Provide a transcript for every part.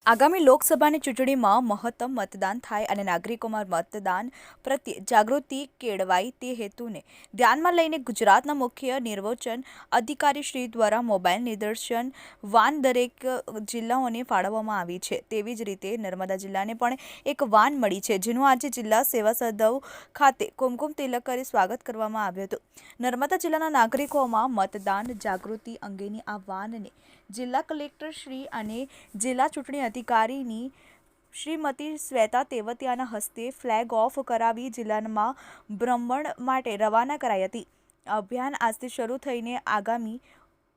આગામી લોકસભાની ચૂંટણીમાં મહત્તમ મતદાન થાય અને નાગરિકોમાં મતદાન પ્રત્યે જાગૃતિ કેળવાય તે હેતુને ધ્યાનમાં લઈને ગુજરાતના મુખ્ય નિર્વાચન અધિકારી શ્રી દ્વારા મોબાઈલ નિદર્શન વાન દરેક જિલ્લાઓને ફાળવવામાં આવી છે। તેવી જ રીતે નર્મદા જિલ્લાને પણ એક વાન મળી છે, જેનું આજે જિલ્લા સેવા સદન ખાતે કુમકુમ તિલક કરી સ્વાગત કરવામાં આવ્યું હતું। નર્મદા જિલ્લાના નાગરિકોમાં મતદાન જાગૃતિ અંગેની આ વાનને જિલ્લા કલેક્ટર શ્રી અને જિલ્લા ચૂંટણી અધિકારીની શ્રીમતી શ્વેતા તેવતિયાના હસ્તે ફ્લેગ ઓફ કરાવી જિલ્લામાં ભ્રમણ માટે રવાના કરાઈ હતી। આ અભિયાન આજથી શરૂ થઈને આગામી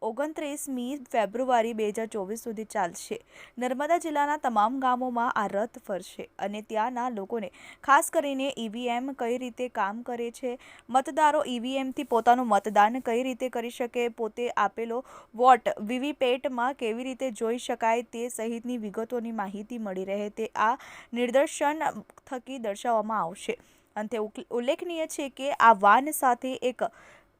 29મી ફેબ્રુઆરી 2024 સુધી ચાલશે। નર્મદા જિલ્લાના તમામ ગામોમાં આ રથ ફરશે અને ત્યાંના લોકોને ખાસ કરીને ઈવીએમ કઈ રીતે કામ કરે છે, મતદારો ઈવીએમથી પોતાનું મતદાન કઈ રીતે કરી શકે, પોતે આપેલો વોટ વીવીપેટમાં કેવી રીતે જોઈ શકાય તે સહિતની વિગતોની માહિતી મળી રહે તે આ નિદર્શન થકી દર્શાવવામાં આવશે। અંતે ઉલ્લેખનીય છે કે આ વાન સાથે એક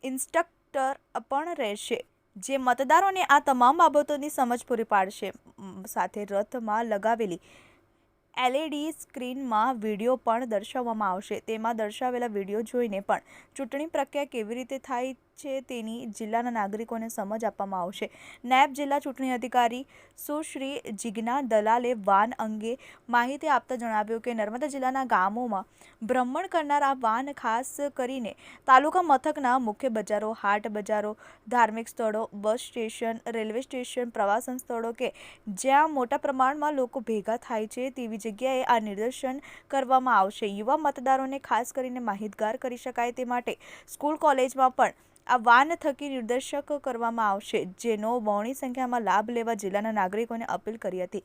ઇન્સ્ટ્રક્ટર પણ રહેશે, જે મતદારોને આ તમામ બાબતોની સમજ પૂરી પાડશે। સાથે રથમાં લગાવેલી એલઈડી સ્ક્રીનમાં વિડીયો પણ દર્શાવવામાં આવશે। તેમાં દર્શાવેલા વિડીયો જોઈને પણ ચૂંટણી પ્રક્રિયા કેવી રીતે થાય છે તેની જિલ્લાના નાગરિકોને સમજ આપવામાં આવશે। નાયબ જિલ્લા ચૂંટણી અધિકારી સુશ્રી જિજ્ઞા દલાલે વાન અંગે માહિતી આપતા જણાવ્યું કે નર્મદા જિલ્લાના ગામોમાં ભ્રમણ કરનાર આ વાન ખાસ કરીને તાલુકા મથકના મુખ્ય બજારો, હાટ બજારો, ધાર્મિક સ્થળો, બસ સ્ટેશન, રેલવે સ્ટેશન, પ્રવાસન સ્થળો કે જ્યાં મોટા પ્રમાણમાં લોકો ભેગા થાય છે તેવી જગ્યાએ આ નિદર્શન કરવામાં આવશે। યુવા મતદારોને ખાસ કરીને માહિતગાર કરી શકાય તે માટે સ્કૂલ કોલેજમાં પણ આ વાન થકી નિદર્શક કરવામાં આવશે, જેનો બહોળી સંખ્યામાં લાભ લેવા જિલ્લાના નાગરિકોને અપીલ કરી હતી।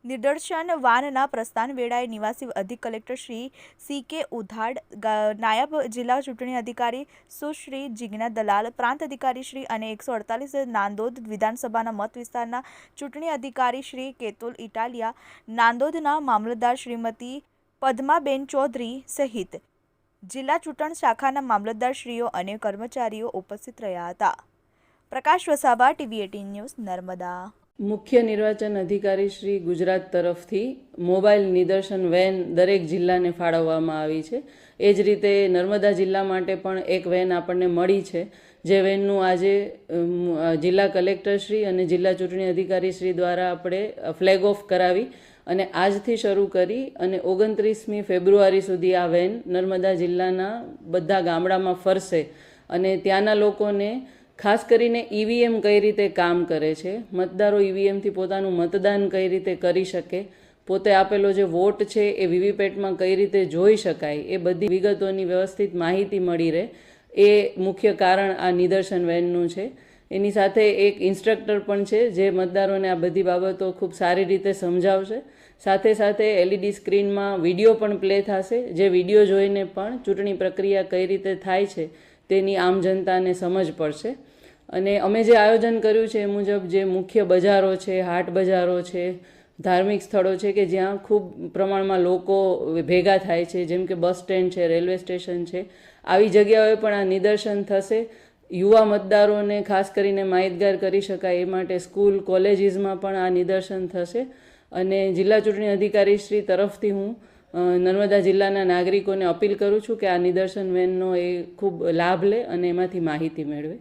નિદર્શન વાનના પ્રસ્થાન વેળાએ નિવાસી અધિક કલેક્ટર શ્રી CK ઉધાડ, નાયબ જિલ્લા ચૂંટણી અધિકારી સુશ્રી જિજ્ઞા દલાલ, પ્રાંત અધિકારી શ્રી અને 148 નાંદોદ વિધાનસભાના મત વિસ્તારના ચૂંટણી અધિકારી શ્રી કેતુલ ઇટાલિયા, નાંદોદના મામલતદાર શ્રીમતી પદ્માબેન ચૌધરી સહિત જિલ્લા ચૂંટણી શાખાના મામલતદારશ્રીઓ અને કર્મચારીઓ ઉપસ્થિત રહ્યા હતા। પ્રકાશ વસાવા, TV18 ન્યૂઝ, નર્મદા। મુખ્ય નિર્વાચન અધિકારી શ્રી ગુજરાત તરફથી મોબાઈલ નિદર્શન વેન દરેક જિલ્લાને ફાળવવામાં આવી છે। એ જ રીતે નર્મદા જિલ્લા માટે પણ એક વેન આપણને મળી છે, જે વેનનું આજે જિલ્લા કલેક્ટરશ્રી અને જિલ્લા ચૂંટણી અધિકારીશ્રી દ્વારા આપણે ફ્લેગ ઓફ કરાવી અને આજથી શરૂ કરી અને 29મી ફેબ્રુઆરી સુધી આ વેન નર્મદા જિલ્લાના બધા ગામડામાં ફરશે અને ત્યાંના લોકોને ખાસ કરીને ઈવીએમ કઈ રીતે કામ કરે છે, મતદારો ઈવીએમથી પોતાનું મતદાન કઈ રીતે કરી શકે, પોતે આપેલો જે વોટ છે એ વીવીપેટમાં કઈ રીતે જોઈ શકાય, એ બધી વિગતોની વ્યવસ્થિત માહિતી મળી રહે એ મુખ્ય કારણ આ નિદર્શન વેનનું છે। એની સાથે એક ઇન્સ્ટ્રક્ટર પણ છે, જે મતદારોને આ બધી બાબતો ખૂબ સારી રીતે સમજાવશે। સાથે સાથે એલઈડી સ્ક્રીનમાં વિડીયો પણ પ્લે થશે, જે વિડીયો જોઈને પણ ચૂંટણી પ્રક્રિયા કઈ રીતે થાય છે તેની આમ જનતાને સમજ પડશે। અને અમે જે આયોજન કર્યું છે એ મુજબ જે મુખ્ય બજારો છે, હાટ બજારો છે, ધાર્મિક સ્થળો છે કે જ્યાં ખૂબ પ્રમાણમાં લોકો ભેગા થાય છે, જેમ કે બસ સ્ટેન્ડ છે, રેલવે સ્ટેશન છે, આવી જગ્યાઓએ પણ આ નિદર્શન થશે। યુવા મતદારોને ખાસ કરીને માહિતગાર કરી શકાય એ માટે સ્કૂલ કોલેજીસમાં પણ આ નિદર્શન થશે અને જિલ્લા ચૂંટણી અધિકારી શ્રી તરફથી હું નર્મદા જિલ્લાના નાગરિકોને અપીલ કરું છું કે આ નિદર્શન વેનનો એ ખૂબ લાભ લે અને એમાંથી માહિતી મેળવે।